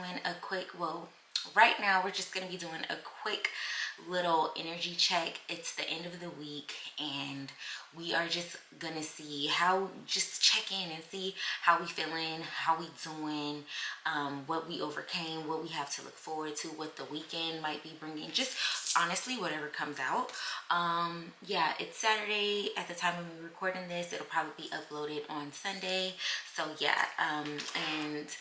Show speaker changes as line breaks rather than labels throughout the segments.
doing a quick, well, right now we're just going to be doing a quick little energy check. It's the end of the week and we are just going to see how, just check in and see how we feeling, how we doing, what we overcame, what we have to look forward to, what the weekend might be bringing, just honestly whatever comes out. Yeah, it's Saturday at the time when we're recording this. It'll probably be uploaded on Sunday. So yeah, and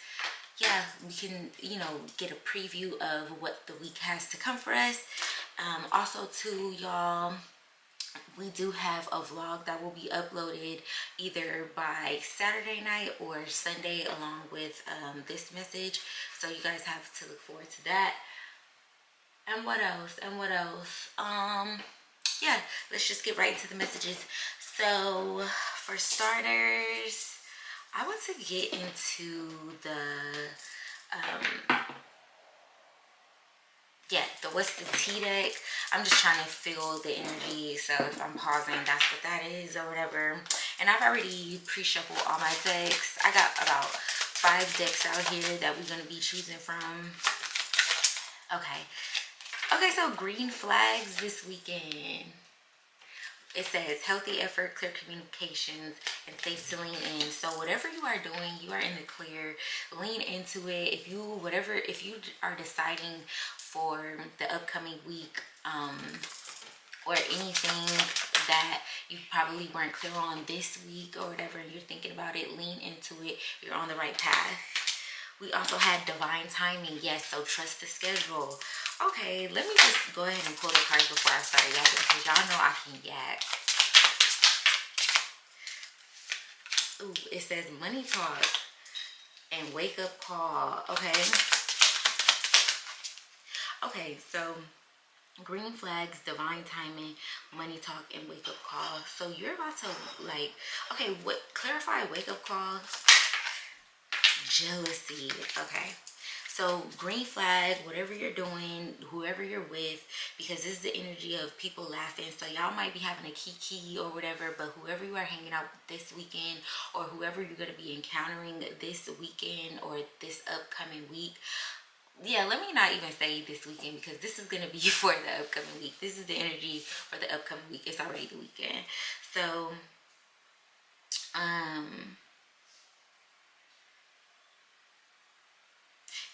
yeah, we can, you know, get a preview of what the week has to come for us. Also too, y'all, we do have a vlog that will be uploaded either by Saturday night or Sunday along with this message. So you guys have to look forward to that. And what else? And what else? Yeah, let's just get right into the messages. So for starters, I want to get into the what's the tea deck. I'm just trying to feel the energy, so if I'm pausing, that's what that is or whatever. And I've already pre-shuffled all my decks. I got about 5 decks out here that we're going to be choosing from. Okay, so green flags this weekend. It says healthy effort, clear communications, and safe to lean in. So whatever you are doing, you are in the clear. Lean into it. If you are deciding for the upcoming week, or anything that you probably weren't clear on this week or whatever, you're thinking about it, lean into it. You're on the right path. We also had divine timing. Yes, so trust the schedule. Okay, let me just go ahead and pull the cards before I start yakking because y'all know I can yak. Ooh, it says money talk and wake up call. Okay, so green flags, divine timing, money talk, and wake up call. So you're about to clarify wake up call. Jealousy. Okay, so green flag, whatever you're doing, whoever you're with, because this is the energy of people laughing. So y'all might be having a kiki or whatever, but whoever you are hanging out with this weekend, or whoever you're going to be encountering this weekend or this upcoming week, yeah, let me not even say this weekend because this is going to be for the upcoming week. This is the energy for the upcoming week. It's already the weekend. So,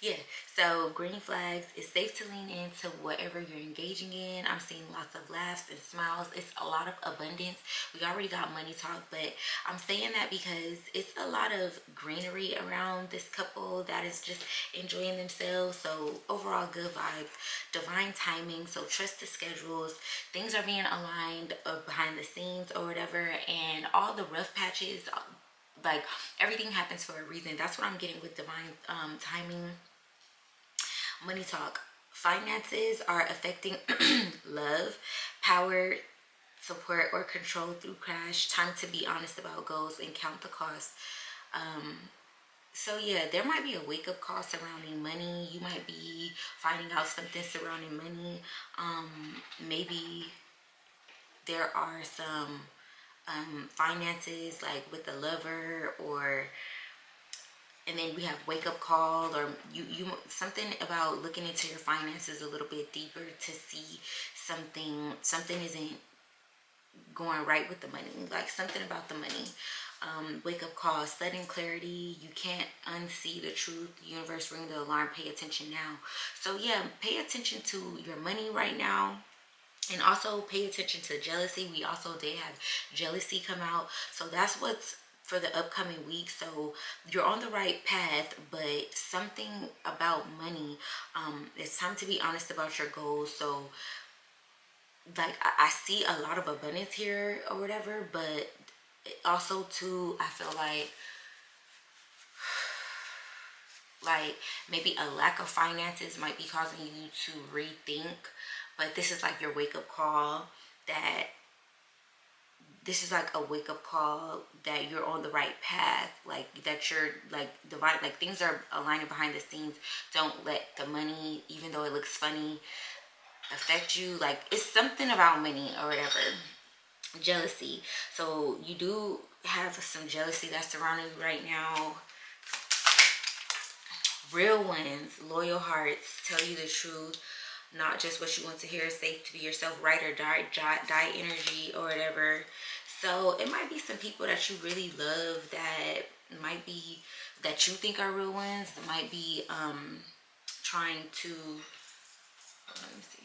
yeah, so green flags, it's safe to lean into whatever you're engaging in. I'm seeing lots of laughs and smiles. It's a lot of abundance. We already got money talk, but I'm saying that because it's a lot of greenery around this couple that is just enjoying themselves. So overall good vibes, divine timing. So trust the schedules. Things are being aligned behind the scenes or whatever, and all the rough patches, like everything happens for a reason. That's what I'm getting with divine timing. Money talk. Finances are affecting love, power, support, or control through crash. Time to be honest about goals and count the cost. So yeah, there might be a wake-up call surrounding money. You might be finding out something surrounding money. Maybe there are some finances like with a lover, or and then we have wake up call, or you something about looking into your finances a little bit deeper to see something isn't going right with the money, like something about the money. Wake up call, sudden clarity. You can't unsee the truth. The universe ring the alarm. Pay attention now. So yeah, pay attention to your money right now. And also pay attention to jealousy. We also did have jealousy come out. So that's what's for the upcoming week. So you're on the right path, but something about money, it's time to be honest about your goals. So like I see a lot of abundance here or whatever, but also too, I feel like maybe a lack of finances might be causing you to rethink. But this is like your wake-up call, that this is like a wake-up call that you're on the right path, like that you're like divine, like things are aligning behind the scenes. Don't let the money, even though it looks funny, affect you. Like it's something about money or whatever. Jealousy. So you do have some jealousy that's surrounding you right now. Real ones, loyal hearts, tell you the truth, not just what you want to hear, safe to be yourself, right or die energy or whatever. So it might be some people that you really love that might be, that you think are real ones, that might be trying to, let me see.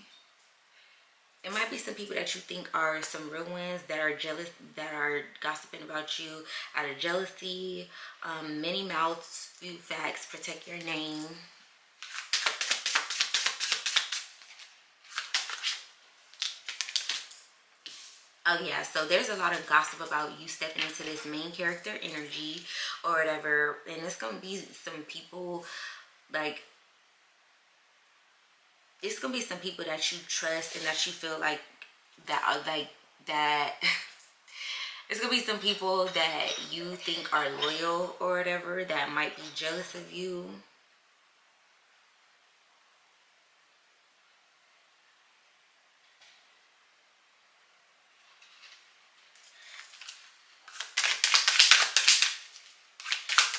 It might be some people that you think are some real ones that are jealous, that are gossiping about you out of jealousy. Many mouths, few facts, protect your name. Oh yeah, so there's a lot of gossip about you stepping into this main character energy or whatever, and it's gonna be some people like, it's gonna be some people that you trust and that you feel like that are like that. It's gonna be some people that you think are loyal or whatever that might be jealous of you.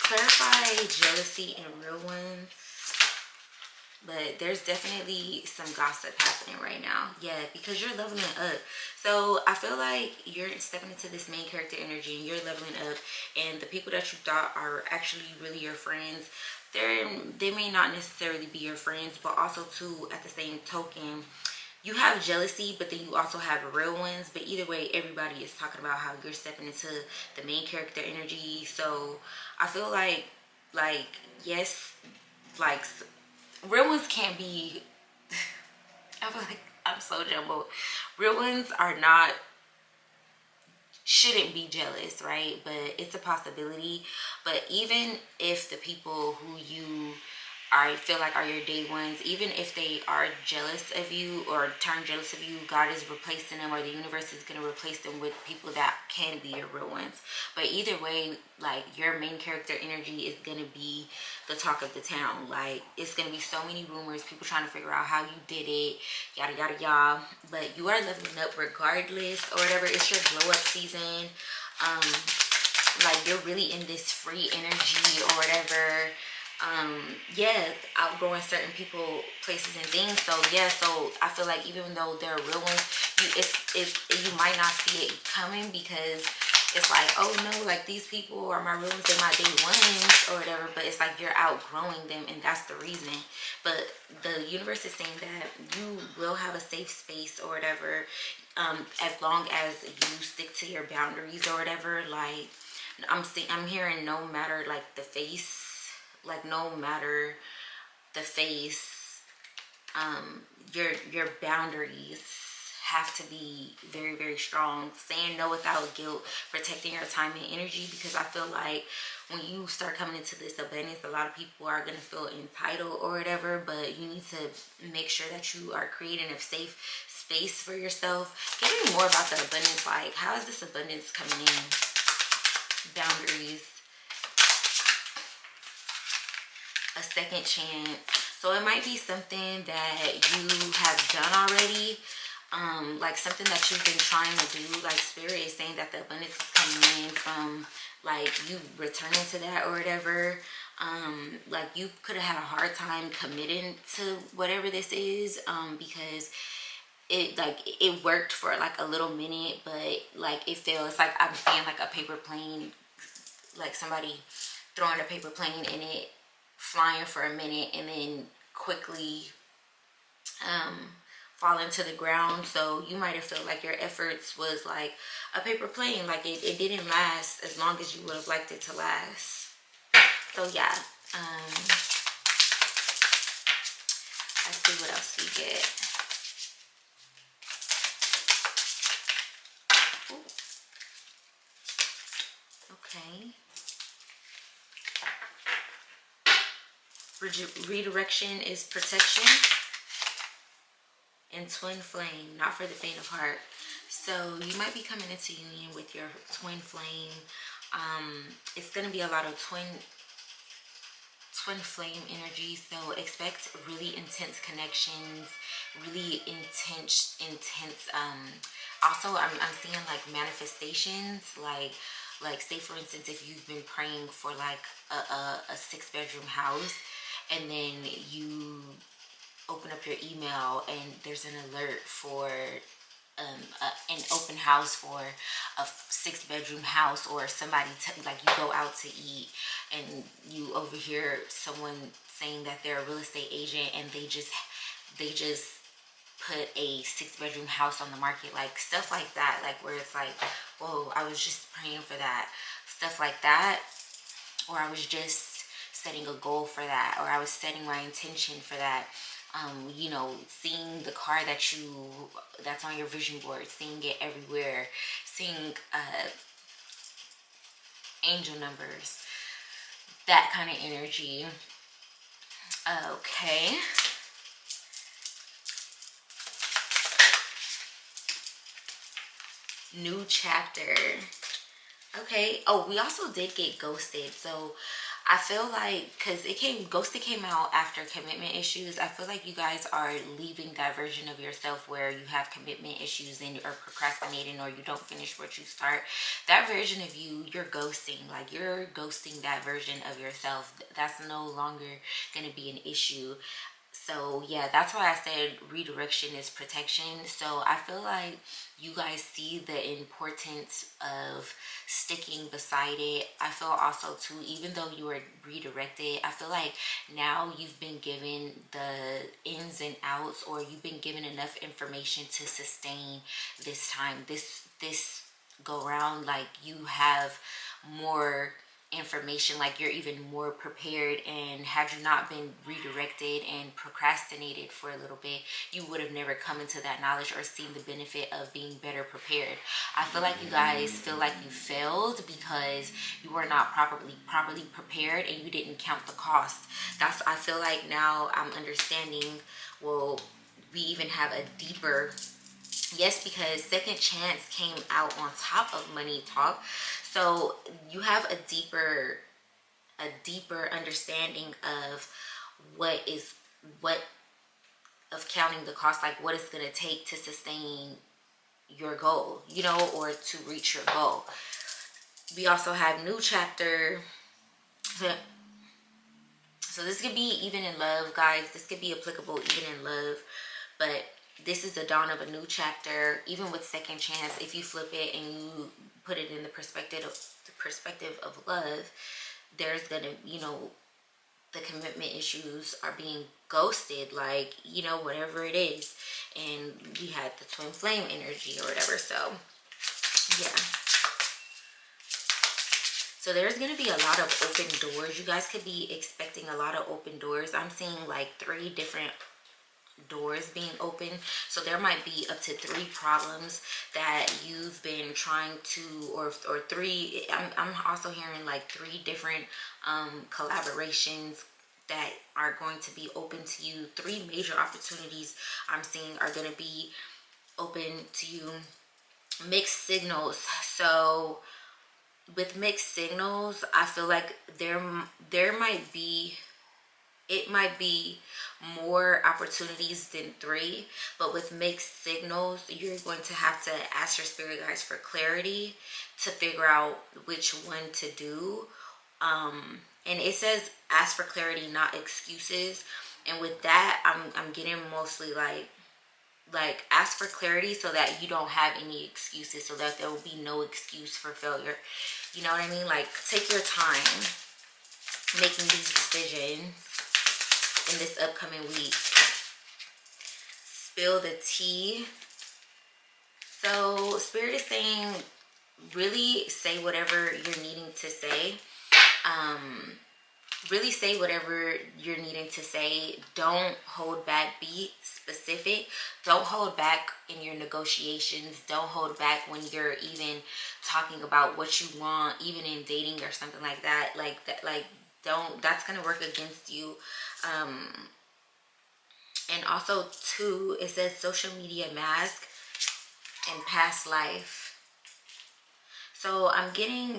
Clarify jealousy and real ones. But there's definitely some gossip happening right now. Yeah, because you're leveling up. So I feel like you're stepping into this main character energy and you're leveling up. And the people that you thought are actually really your friends, they may not necessarily be your friends, but also too, at the same token, you have jealousy, but then you also have real ones. But either way, everybody is talking about how you're stepping into the main character energy. So I feel like yes, like real ones can't be. I feel like I'm so jumbled. Real ones are not, shouldn't be jealous, right? But it's a possibility. But even if the people who you I feel like are your day ones, even if they are jealous of you or turn jealous of you, God is replacing them, or the universe is going to replace them with people that can be your real ones. But either way, like, your main character energy is going to be the talk of the town. Like, it's going to be so many rumors, people trying to figure out how you did it, yada yada yada. But you are leveling up regardless or whatever. It's your glow up season. Like, you're really in this free energy or whatever. Yeah, outgrowing certain people, places, and things. So yeah, so I feel like even though they're real ones, you might not see it coming, because it's like, oh no, like, these people are my real ones, they're my day ones or whatever. But it's like you're outgrowing them, and that's the reason. But the universe is saying that you will have a safe space or whatever, as long as you stick to your boundaries or whatever. Like, I'm hearing, no matter like the face, like no matter the face, your boundaries have to be very, very strong. Saying no without guilt, protecting your time and energy, because I feel like when you start coming into this abundance, a lot of people are going to feel entitled or whatever, but you need to make sure that you are creating a safe space for yourself. Give me more about the abundance. Like, how is this abundance coming in? Boundaries, a second chance. So it might be something that you have done already, like something that you've been trying to do. Like, spirit is saying that the abundance is coming in from, like, you returning to that or whatever. Like, you could have had a hard time committing to whatever this is, because it worked for like a little minute, but like it feels like, I'm seeing like a paper plane, like somebody throwing a paper plane and it flying for a minute and then quickly falling to the ground. So you might have felt like your efforts was like a paper plane, like it didn't last as long as you would have liked it to last. So yeah, let's see what else we get. Ooh. Okay. Redirection is protection, and twin flame, not for the faint of heart. So you might be coming into union with your twin flame. It's going to be a lot of twin flame energy. So expect really intense connections, really intense. Also, I'm seeing like manifestations, like say for instance, if you've been praying for like a 6-bedroom house, and then you open up your email and there's an alert for an open house for a 6-bedroom house, or somebody like you go out to eat and you overhear someone saying that they're a real estate agent, and they just put a 6-bedroom house on the market, like stuff like that, like where it's like, whoa, I was just praying for that, stuff like that. Or I was just setting a goal for that, or I was setting my intention for that. You know, seeing the car that's on your vision board, seeing it everywhere, seeing angel numbers, that kind of energy. Okay. New chapter. Okay. Oh, we also did get ghosted. So I feel like, because ghosted came out after commitment issues. I feel like you guys are leaving that version of yourself where you have commitment issues and are procrastinating, or you don't finish what you start. That version of you, you're ghosting. Like, you're ghosting that version of yourself. That's no longer going to be an issue. So yeah, that's why I said redirection is protection. So I feel like you guys see the importance of sticking beside it. I feel also too, even though you were redirected, I feel like now you've been given the ins and outs, or you've been given enough information to sustain this time, this go around. Like, you have more information, like you're even more prepared, and had you not been redirected and procrastinated for a little bit, you would have never come into that knowledge or seen the benefit of being better prepared. I feel like you guys feel like you failed because you were not properly prepared, and you didn't count the cost. I feel like now I'm understanding. Well, we even have a deeper, yes, because second chance came out on top of money talk. So you have a deeper understanding of what of counting the cost, like what it's going to take to sustain your goal, you know, or to reach your goal. We also have new chapter. So this could be even in love, guys. This could be applicable even in love, but this is the dawn of a new chapter. Even with second chance, if you flip it and you put it in the perspective of love, there's gonna, you know, the commitment issues are being ghosted, like, you know, whatever it is. And we had the twin flame energy or whatever. So yeah, so there's going to be a lot of open doors. You guys could be expecting a lot of open doors. I'm seeing like 3 different doors being open. So there might be up to 3 problems that you've been trying to, or 3, I'm also hearing like 3 different collaborations that are going to be open to you. 3 major opportunities I'm seeing are going to be open to you. Mixed signals. So with mixed signals, I feel like there might be, it might be more opportunities than 3, but with mixed signals, you're going to have to ask your spirit guides for clarity to figure out which one to do. And it says ask for clarity, not excuses. And with that, I'm getting mostly like ask for clarity so that you don't have any excuses, so that there will be no excuse for failure. You know what I mean? Like, take your time making these decisions in this upcoming week. Spill the tea. So Spirit is saying, really say whatever you're needing to say. Really say whatever you're needing to say. Don't hold back. Be specific. Don't hold back in your negotiations. Don't hold back when you're even talking about what you want, even in dating or something like that. Like that, like, don't, that's gonna work against you. And also too, it says social media mask and past life. So I'm getting,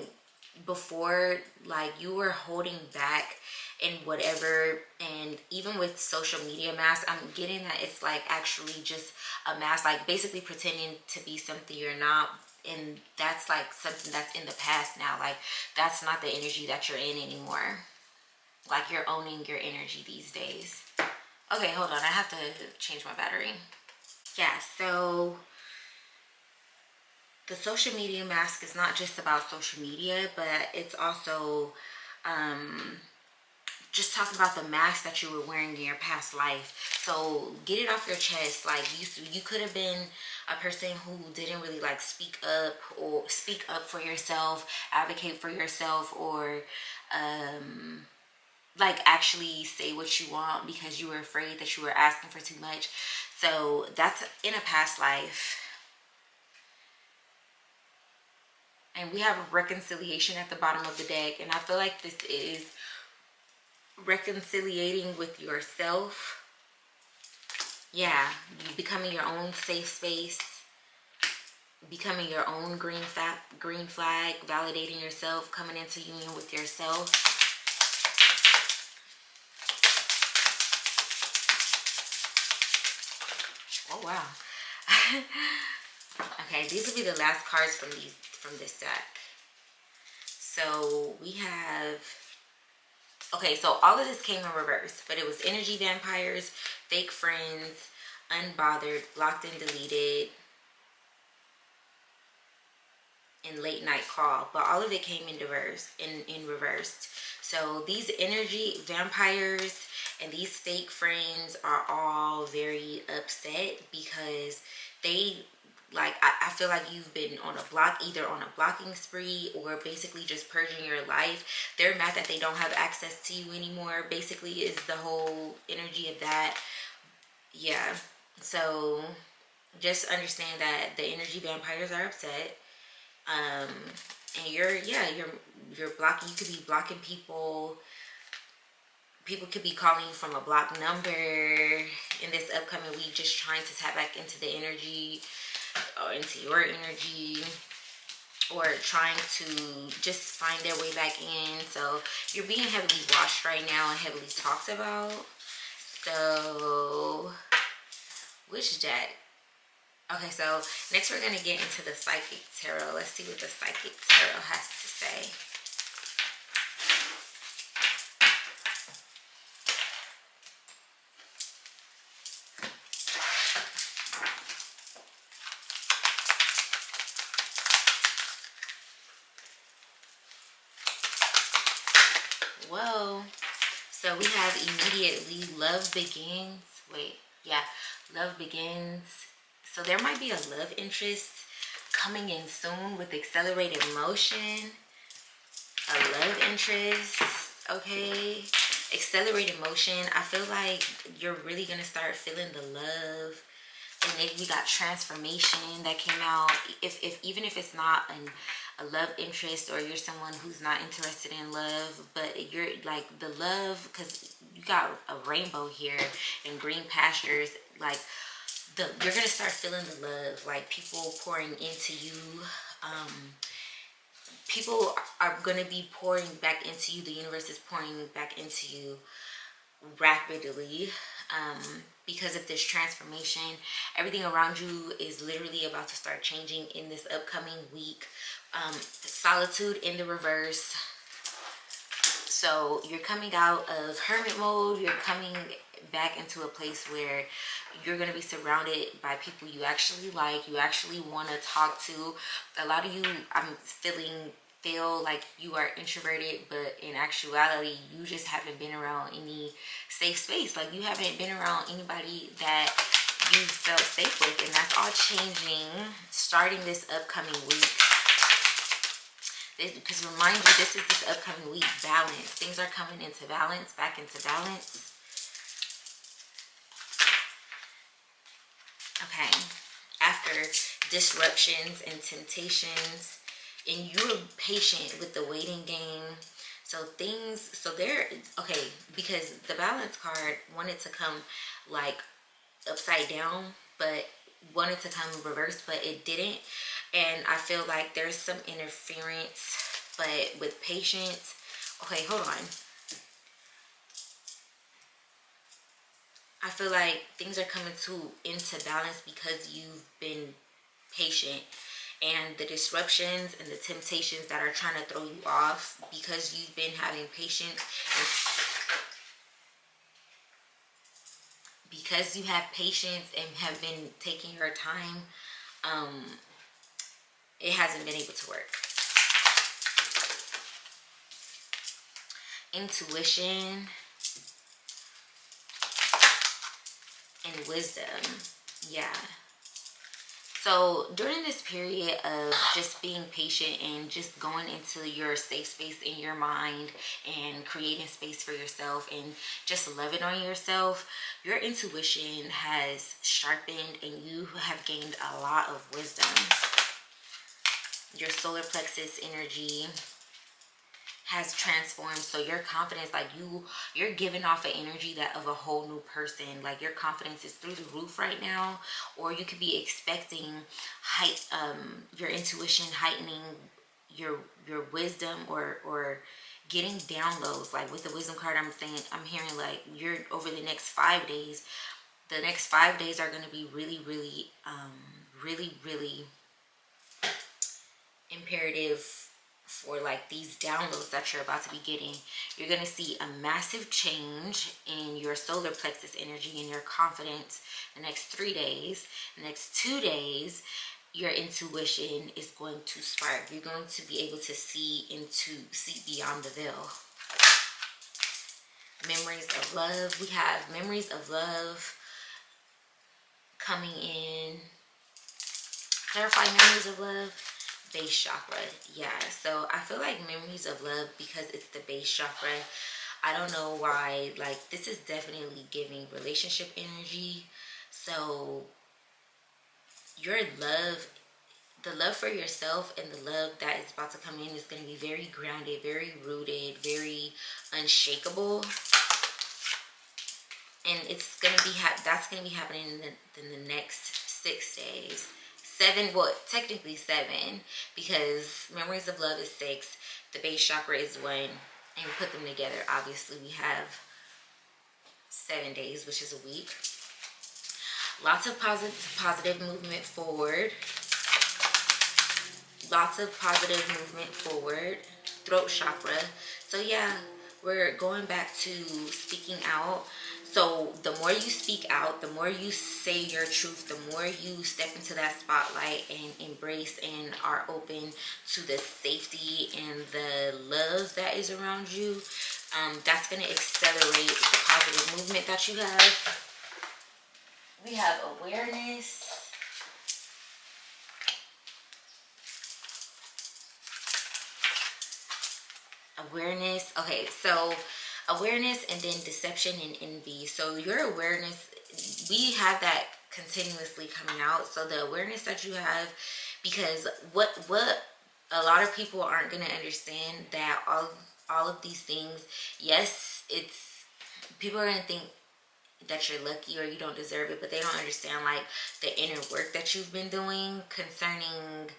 before, like, you were holding back in whatever, and even with social media mask, I'm getting that it's like actually just a mask, like basically pretending to be something you're not. And that's like something that's in the past now. Like, that's not the energy that you're in anymore. Like you're owning your energy these days. Okay, hold on. I have to change my battery. Yeah, so the social media mask is not just about social media, but it's also just talking about the mask that you were wearing in your past life. So get it off your chest. Like you could have been a person who didn't really like speak up for yourself, advocate for yourself, or like actually say what you want because you were afraid that you were asking for too much. So that's in a past life. And we have reconciliation at the bottom of the deck, and I feel like this is reconciliating with yourself. Yeah, you becoming your own safe space, becoming your own green flag, validating yourself, coming into union with yourself. Oh wow. Okay, these will be the last cards from this deck. So we have, okay, so all of this came in reverse, but it was energy vampires, fake friends, unbothered, blocked and deleted, and late night call. But all of it came in reversed. So these energy vampires and these fake friends are all very upset because they, like, I feel like you've been on either on a blocking spree or basically just purging your life. They're mad that they don't have access to you anymore, basically, is the whole energy of that. Yeah. So just understand that the energy vampires are upset. And you're blocking. You could be blocking people. People could be calling you from a blocked number in this upcoming week, just trying to tap back into the energy or into your energy, or trying to just find their way back in. So you're being heavily watched right now and heavily talked about. So which deck? Okay, so next we're going to get into the Psychic Tarot. Let's see what the Psychic Tarot has to say. Whoa. So we have immediately love begins. Love begins. So there might be a love interest coming in soon with accelerated motion. A love interest, okay? Accelerated motion. I feel like you're really gonna start feeling the love. And maybe we got transformation that came out. Even if it's not a love interest, or you're someone who's not interested in love, but you're like the love, because you got a rainbow here and green pastures, like you're gonna start feeling the love, like people pouring into you. People are gonna be pouring back into you. The universe is pouring back into you rapidly, because of this transformation. Everything around you is literally about to start changing in this upcoming week. Solitude in the reverse. So you're coming out of hermit mode. You're coming back into a place where you're going to be surrounded by people you actually like, you actually want to talk to. A lot of you, I'm feel like you are introverted, but in actuality you just haven't been around any safe space. Like you haven't been around anybody that you felt safe with, and that's all changing starting this upcoming week. Because remind you, this is this upcoming week. Balance. Things are coming into balance, back into balance. Okay. After disruptions and temptations, and you're patient with the waiting game. So they're, okay, because the balance card wanted to come like upside down, but wanted to come reversed, but it didn't. And I feel like there's some interference, but with patience. Okay, hold on. I feel like things are coming into balance because you've been patient, and the disruptions and the temptations that are trying to throw you off, because you've been having patience because you have patience and have been taking your time, it hasn't been able to work. Intuition and wisdom. Yeah. So during this period of just being patient and just going into your safe space in your mind and creating space for yourself and just loving on yourself, your intuition has sharpened and you have gained a lot of wisdom. Your solar plexus energy has transformed, so your confidence, like you're giving off an energy that of a whole new person. Like your confidence is through the roof right now, or you could be expecting your intuition heightening, your wisdom, or getting downloads. Like with the wisdom card, I'm hearing like you're over the next 5 days. The next 5 days are going to be really, really, really imperative for like these downloads that you're about to be getting. You're going to see a massive change in your solar plexus energy and your confidence the next 3 days. The next 2 days, your intuition is going to spark. You're going to be able to see beyond the veil. Memories of love. We have memories of love coming in. Clarify memories of love. Base chakra. Yeah, so I feel like memories of love, because it's the base chakra, I don't know why, like this is definitely giving relationship energy. So your love, the love for yourself and the love that is about to come in is going to be very grounded, very rooted, very unshakable. And it's going to be that's going to be happening in the next 6 days. 7, well, technically 7, because memories of love is 6, the base chakra is 1, and we put them together. Obviously, we have 7 days, which is a week. Lots of positive movement forward. Lots of positive movement forward. Throat chakra. So yeah, we're going back to speaking out. So the more you speak out, the more you say your truth, the more you step into that spotlight and embrace and are open to the safety and the love that is around you, that's going to accelerate the positive movement that you have. We have awareness. Awareness. Okay, so awareness and then deception and envy. So your awareness, we have that continuously coming out. So the awareness that you have, because what a lot of people aren't going to understand, that all of these things, yes, it's, people are going to think that you're lucky or you don't deserve it, but they don't understand like the inner work that you've been doing concerning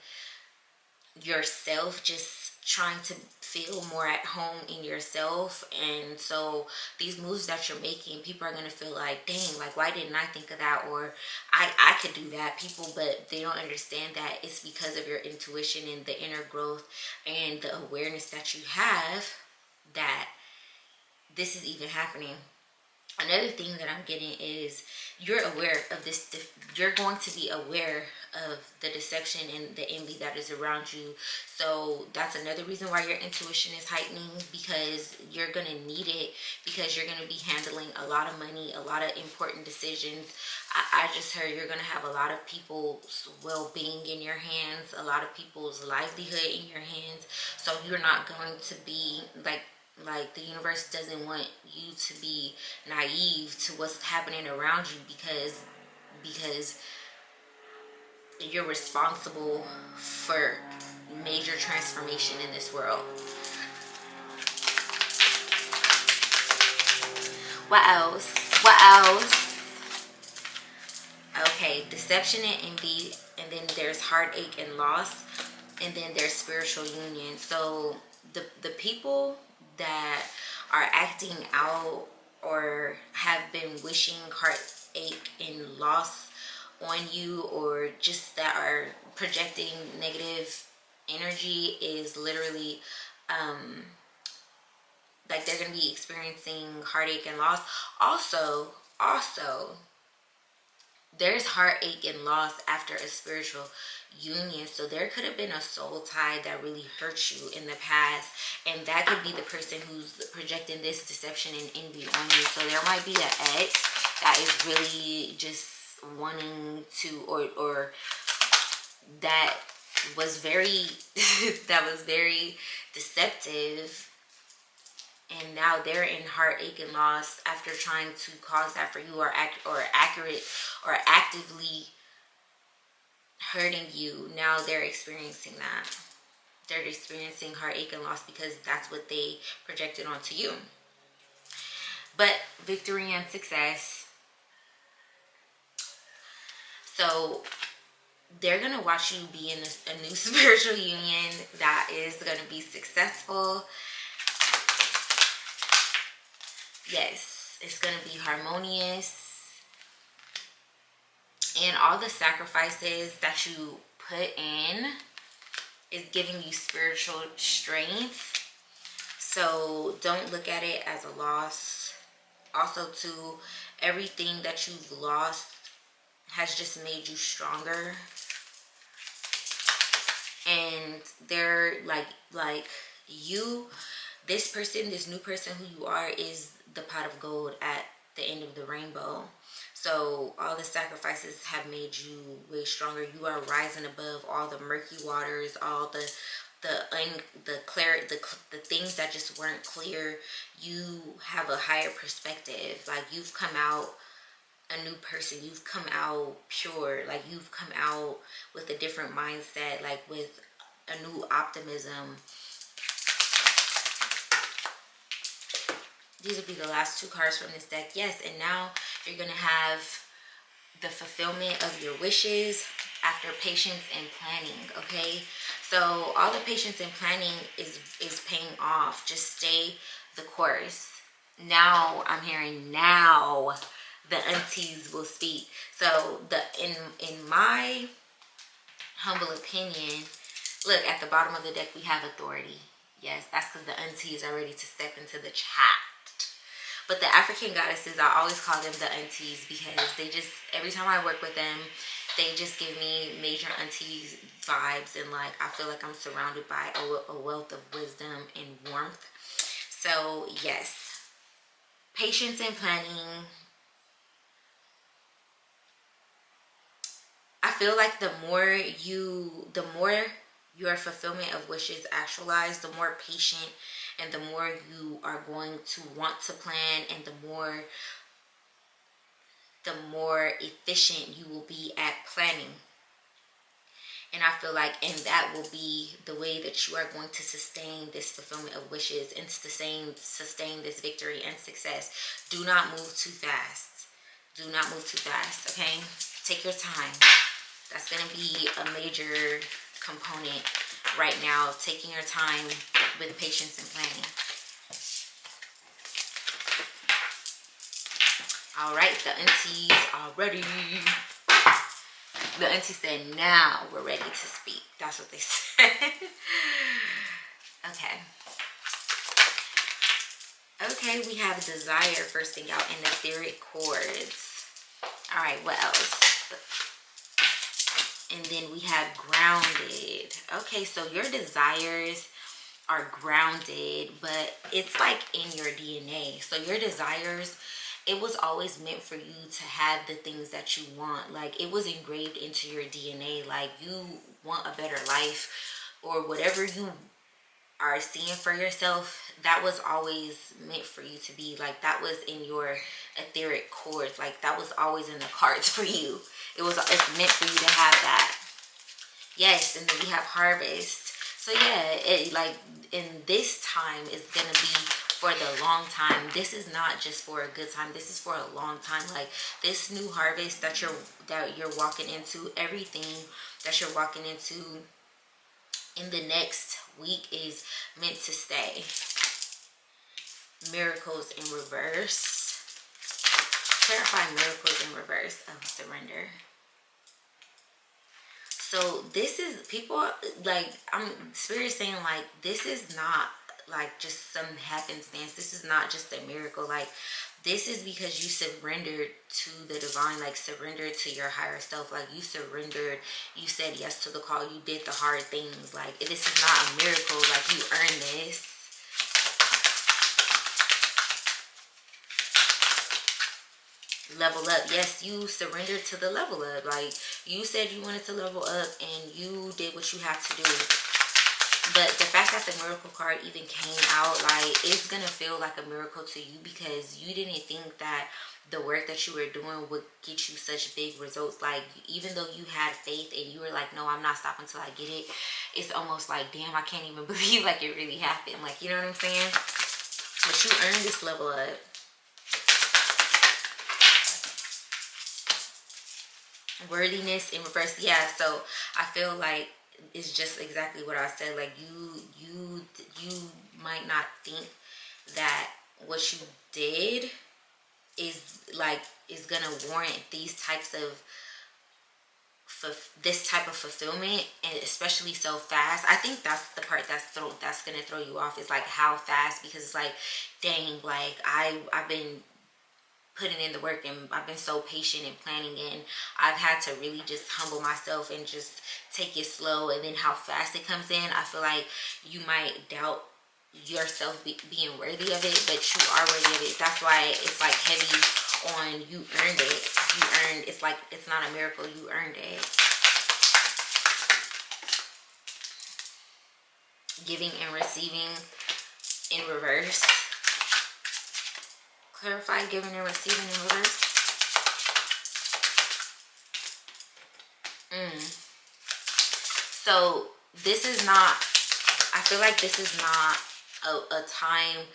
yourself, just trying to feel more at home in yourself. And so these moves that you're making, people are going to feel like, dang, like why didn't I think of that, or I could do that. People, but they don't understand that it's because of your intuition and the inner growth and the awareness that you have that this is even happening. Another thing that I'm getting is you're aware of this. You're going to be aware of the deception and the envy that is around you. So that's another reason why your intuition is heightening, because you're going to need it, because you're going to be handling a lot of money, a lot of important decisions. I just heard you're going to have a lot of people's well-being in your hands, a lot of people's livelihood in your hands. So you're not going to be like the universe doesn't want you to be naive to what's happening around you, because you're responsible for major transformation in this world. What else? Okay, deception and envy, and then there's heartache and loss, and then there's spiritual union. So the people that are acting out or have been wishing heartache and loss on you, or just that are projecting negative energy, is literally like they're going to be experiencing heartache and loss. Also, Also, there's heartache and loss after a spiritual union. So there could have been a soul tie that really hurt you in the past, and that could be the person who's projecting this deception and envy on you. So there might be an ex that is really just wanting to, or that was very that was very deceptive, and now they're in heartache and loss after trying to cause that for you, or actively hurting you. Now they're experiencing that. They're experiencing heartache and loss because that's what they projected onto you. But victory and success. So they're going to watch you be in a new spiritual union that is going to be successful. Yes, it's going to be harmonious. And all the sacrifices that you put in is giving you spiritual strength. So don't look at it as a loss. Also, too, everything that you've lost has just made you stronger. And they're like you, this person, this new person who you are, is the pot of gold at the end of the rainbow. So all the sacrifices have made you way stronger. You are rising above all the murky waters, all the things that just weren't clear. You have a higher perspective. Like, you've come out a new person. You've come out pure. Like, you've come out with a different mindset, like with a new optimism. These will be the last two cards from this deck. Yes, and now you're going to have the fulfillment of your wishes after patience and planning, okay? So all the patience and planning is paying off. Just stay the course. Now I'm hearing now the aunties will speak. So in my humble opinion, look, at the bottom of the deck we have authority. Yes, that's because the aunties are ready to step into the chat. But the African goddesses, I always call them the aunties because they just, every time I work with them, they just give me major aunties vibes, and like I feel like I'm surrounded by a wealth of wisdom and warmth. So yes, patience and planning. I feel like the more your fulfillment of wishes actualize, the more patient and the more you are going to want to plan, and the more efficient you will be at planning. And I feel like, and that will be the way that you are going to sustain this fulfillment of wishes and sustain this victory and success. Do not move too fast. Do not move too fast, okay? Take your time. That's going to be a major component right now, taking your time with patience and planning. All right, the aunties are ready. The auntie said, now we're ready to speak. That's what they said. Okay, we have desire first thing out in the etheric chords. All right, what else? And then we have grounded. Okay, so your desires are grounded, but it's like in your DNA. So your desires, it was always meant for you to have the things that you want. Like, it was engraved into your DNA. Like, you want a better life, or whatever you are seeing for yourself, that was always meant for you to be. Like, that was in your etheric chords. Like, that was always in the cards for you. It's meant for you to have that. Yes, and then we have harvest. So yeah, in this time is gonna be for the long time. This is not just for a good time. This is for a long time. Like, this new harvest that you're walking into, everything that you're walking into in the next week is meant to stay. Miracles in reverse. Clarify miracles in reverse of surrender. So this is, people, like, I'm spirit saying, like, this is not like just some happenstance. This is not just a miracle. Like, this is because you surrendered to the divine, like surrendered to your higher self. Like you surrendered, you said yes to the call, you did the hard things. Like this is not a miracle, like you earned this. Level up. Yes, you surrendered to the level up. Like you said you wanted to level up and you did what you had to do. But the fact that the miracle card even came out, like it's gonna feel like a miracle to you because you didn't think that the work that you were doing would get you such big results. Like even though you had faith and you were like, no, I'm not stopping until I get it, it's almost like, damn, I can't even believe like it really happened. Like, you know what I'm saying? But you earned this level up. Worthiness in reverse. Yeah, so I feel like it's just exactly what I said. Like you might not think that what you did is like is gonna warrant these types of this type of fulfillment, and especially so fast. I think that's the part that's gonna throw you off, is like how fast, because it's like, dang, like I've been putting in the work and I've been so patient and planning, and I've had to really just humble myself and just take it slow, and then how fast it comes in, I feel like you might doubt yourself being worthy of it, but you are worthy of it. That's why it's like heavy on you earned it. You earned, it's like it's not a miracle, you earned it. Giving and receiving in reverse. Clarify giving and receiving in reverse. So this is not, I feel like this is not a time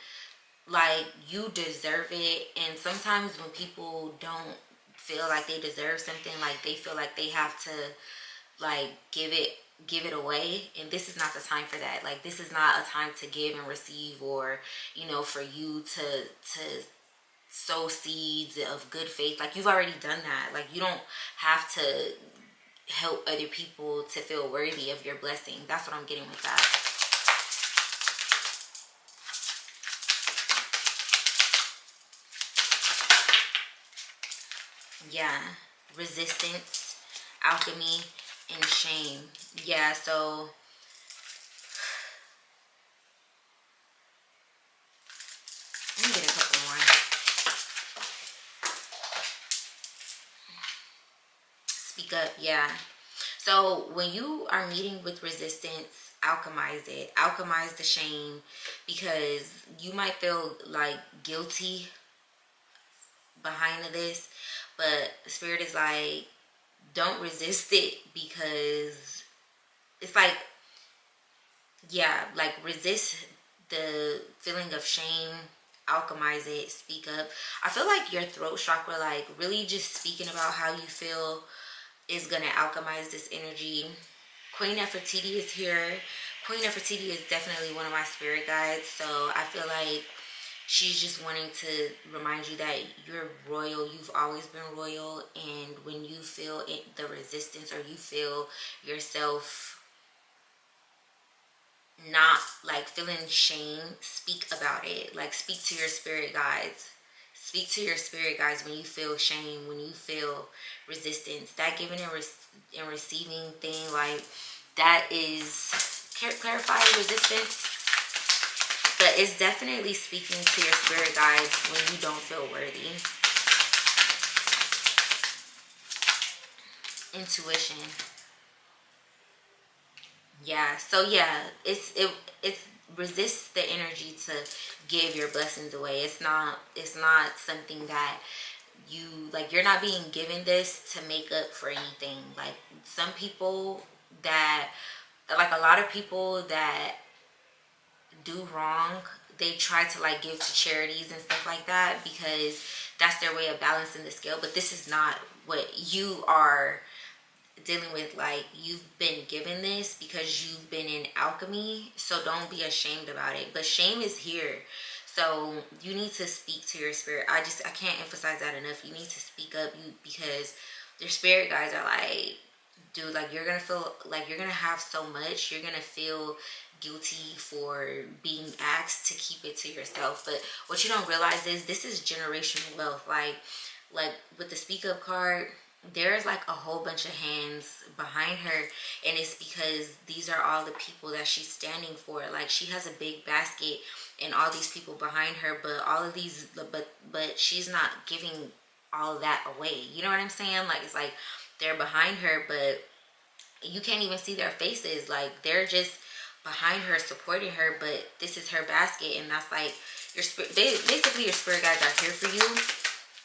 like you deserve it. And sometimes when people don't feel like they deserve something, like they feel like they have to like give it away, and this is not the time for that. Like this is not a time to give and receive, or you know, for you to sow seeds of good faith. Like you've already done that. Like you don't have to help other people to feel worthy of your blessing. That's what I'm getting with that. Yeah, resistance, alchemy, and shame. Yeah, so let me get a couple more. Speak up. Yeah. So when you are meeting with resistance, alchemize it. Alchemize the shame, because you might feel like guilty behind this, but Spirit is like, don't resist it, because it's like, yeah, like resist the feeling of shame, alchemize it, speak up. I feel like your throat chakra, like really just speaking about how you feel is gonna alchemize this energy. Queen Nefertiti is here. Queen Nefertiti is definitely one of my spirit guides, so I feel like she's just wanting to remind you that you're royal. You've always been royal, and when you feel the resistance, or you feel yourself not like feeling shame, speak about it. Like speak to your spirit guides. Speak to your spirit guides when you feel shame, when you feel resistance. That giving and receiving thing, like that is clarifying resistance. But it's definitely speaking to your spirit guides when you don't feel worthy. Intuition. Yeah, so yeah, it's resists the energy to give your blessings away. It's not something that you like, you're not being given this to make up for anything. Like some people that, like a lot of people that do wrong, they try to like give to charities and stuff like that, because that's their way of balancing the scale. But this is not what you are dealing with. Like you've been given this because you've been in alchemy, so don't be ashamed about it. But shame is here, so you need to speak to your spirit. I can't emphasize that enough. You need to speak up, because your spirit guides are like, dude, like you're gonna feel like you're gonna have so much, you're gonna feel guilty for being asked to keep it to yourself. But what you don't realize is this is generational wealth. Like with the speak up card, there's like a whole bunch of hands behind her, and it's because these are all the people that she's standing for. Like she has a big basket and all these people behind her, but all of these, but she's not giving all of that away. You know what I'm saying? Like it's like they're behind her, but you can't even see their faces. Like they're just behind her, supporting her, but this is her basket, and that's like your spirit. Basically, your spirit guides are here for you,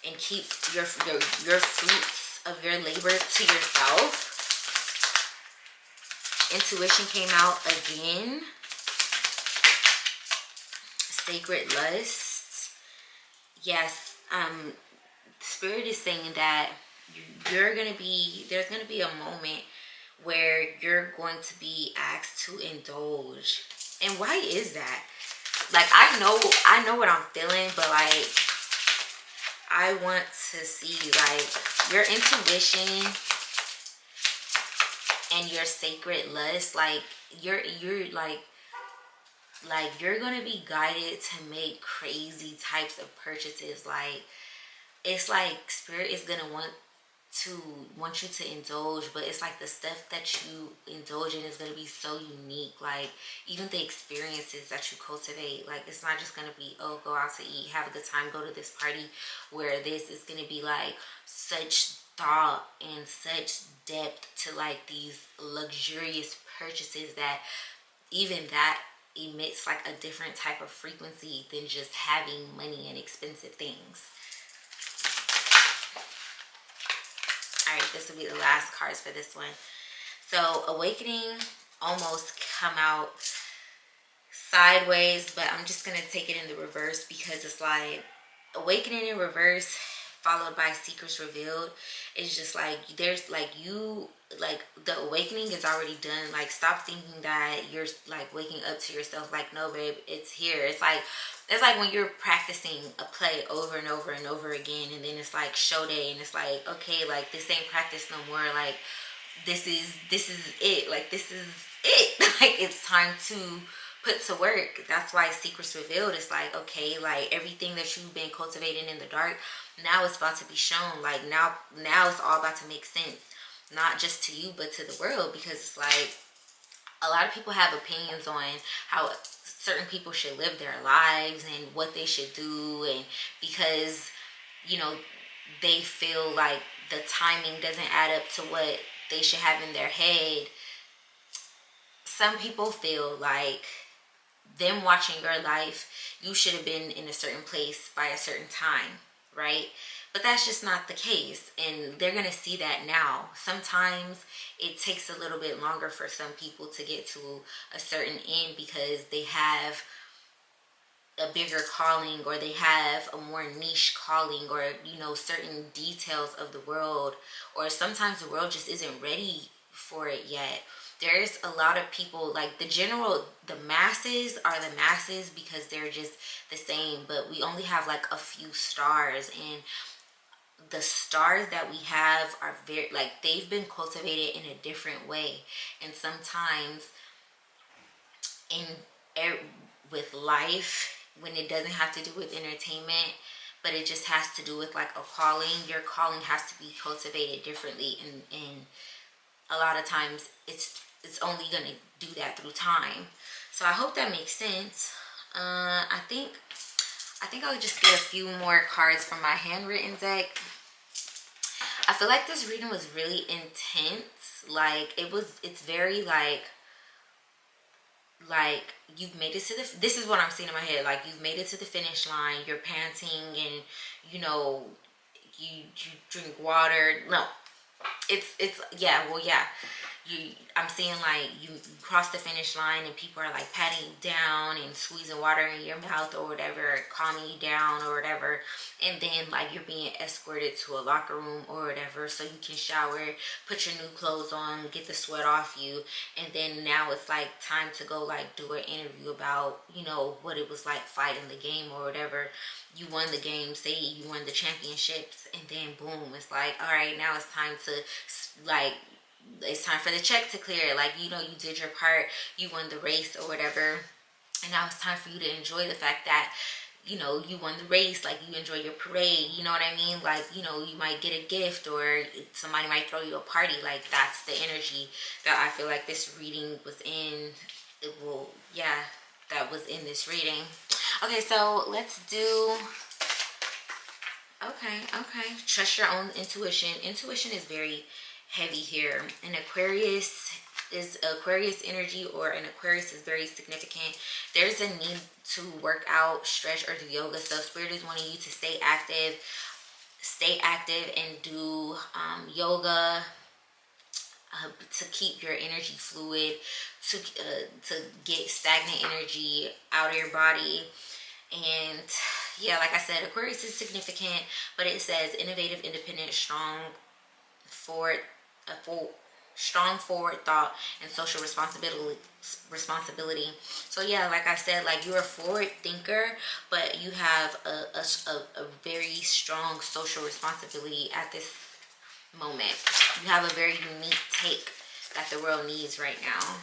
and keep your fruits of your labor to yourself. Intuition came out again. Sacred lust. Yes, spirit is saying that there's gonna be a moment where you're going to be asked to indulge. And why is that? Like I know what I'm feeling, but like I want to see like your intuition and your sacred lust. Like you're like you're gonna be guided to make crazy types of purchases. Like it's like spirit is gonna want you to indulge, but it's like the stuff that you indulge in is going to be so unique. Like even the experiences that you cultivate, like it's not just going to be, oh, go out to eat, have a good time, go to this party. Where this is going to be like such thought and such depth to like these luxurious purchases that even that emits like a different type of frequency than just having money and expensive things. All right, this will be the last cards for this one. So awakening almost come out sideways, but I'm just gonna take it in the reverse because it's like awakening in reverse followed by secrets revealed. It's just like there's like you like the awakening is already done. Like stop thinking that you're like waking up to yourself. Like no babe, it's here. It's like when you're practicing a play over and over and over again, and then it's like show day and it's like, okay, like this ain't practice no more. Like this is it. Like this is it. Like it's time to put to work. That's why secrets revealed is like, okay, like everything that you've been cultivating in the dark, now it's about to be shown. Like now it's all about to make sense, not just to you but to the world. Because it's like a lot of people have opinions on how certain people should live their lives and what they should do, and because you know they feel like the timing doesn't add up to what they should have in their head. Some people feel like them watching your life, you should have been in a certain place by a certain time, right? But that's just not the case, and they're gonna see that now. Sometimes it takes a little bit longer for some people to get to a certain end because they have a bigger calling, or they have a more niche calling, or you know, certain details of the world, or sometimes the world just isn't ready for it yet. There's a lot of people, like the masses are the masses because they're just the same, but we only have like a few stars, and the stars that we have are very like they've been cultivated in a different way. And sometimes in with life, when it doesn't have to do with entertainment, but it just has to do with like a calling, your calling has to be cultivated differently, and a lot of times it's only gonna do that through time. So I hope that makes sense. I think I'll just get a few more cards from my handwritten deck. I feel like this reading was really intense. Like it's very like you've made it to this is what I'm seeing in my head. Like you've made it to the finish line, you're panting, and you know, you drink water. No, it's yeah, well yeah, I'm seeing like you cross the finish line and people are like patting you down and squeezing water in your mouth or whatever, calming you down or whatever, and then like you're being escorted to a locker room or whatever so you can shower, put your new clothes on, get the sweat off you, and then now it's like time to go like do an interview about, you know, what it was like fighting the game or whatever. You won the game, say you won the championships, and then boom, it's like, all right, now it's time to like it's time for the check to clear. Like, you know, you did your part, you won the race or whatever, and now it's time for you to enjoy the fact that, you know, you won the race. Like, you enjoy your parade, you know what I mean? Like, you know, you might get a gift or somebody might throw you a party. Like, that's the energy that I feel like this reading was in. It will, yeah, that was in this reading. Okay, so let's do, okay, trust your own intuition. Intuition is very heavy here. An Aquarius energy, or an Aquarius is very significant. There's a need to work out, stretch, or do yoga. So spirit is wanting you to stay active and do yoga, to keep your energy fluid, to get stagnant energy out of your body. And yeah, like I said, Aquarius is significant, but it says innovative, independent, forward, strong forward thought, and social responsibility. So yeah, like I said, like, you're a forward thinker, but you have a very strong social responsibility at this moment. You have a very unique take that the world needs right now.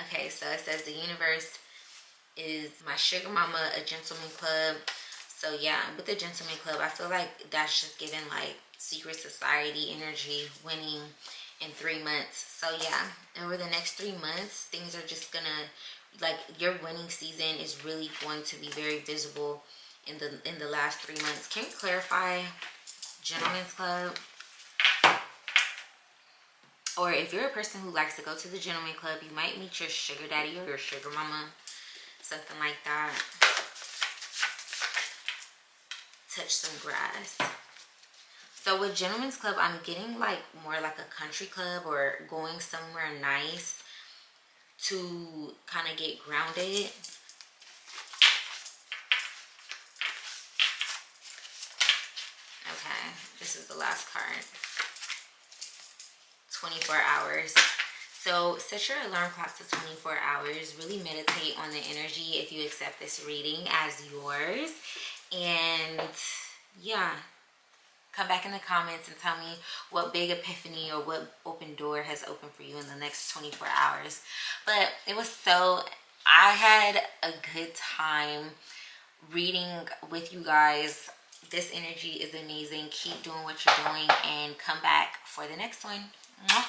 Okay, so it says the universe is my sugar mama, a gentleman club. So yeah, with the gentleman club, I feel like that's just giving like secret society energy, winning in 3 months. So yeah, over the next 3 months, things are just gonna, like, your winning season is really going to be very visible in the last 3 months. Can you clarify gentleman's club? Or if you're a person who likes to go to the gentleman club, you might meet your sugar daddy or your sugar mama, something like that. Touch some grass. So with gentleman's club, I'm getting like more like a country club or going somewhere nice to kind of get grounded. Okay, this is the last card. 24 hours. So set your alarm clock to 24 hours. Really meditate on the energy if you accept this reading as yours. And yeah, come back in the comments and tell me what big epiphany or what open door has opened for you in the next 24 hours. But it was so, I had a good time reading with you guys. This energy is amazing. Keep doing what you're doing and come back for the next one. Mwah.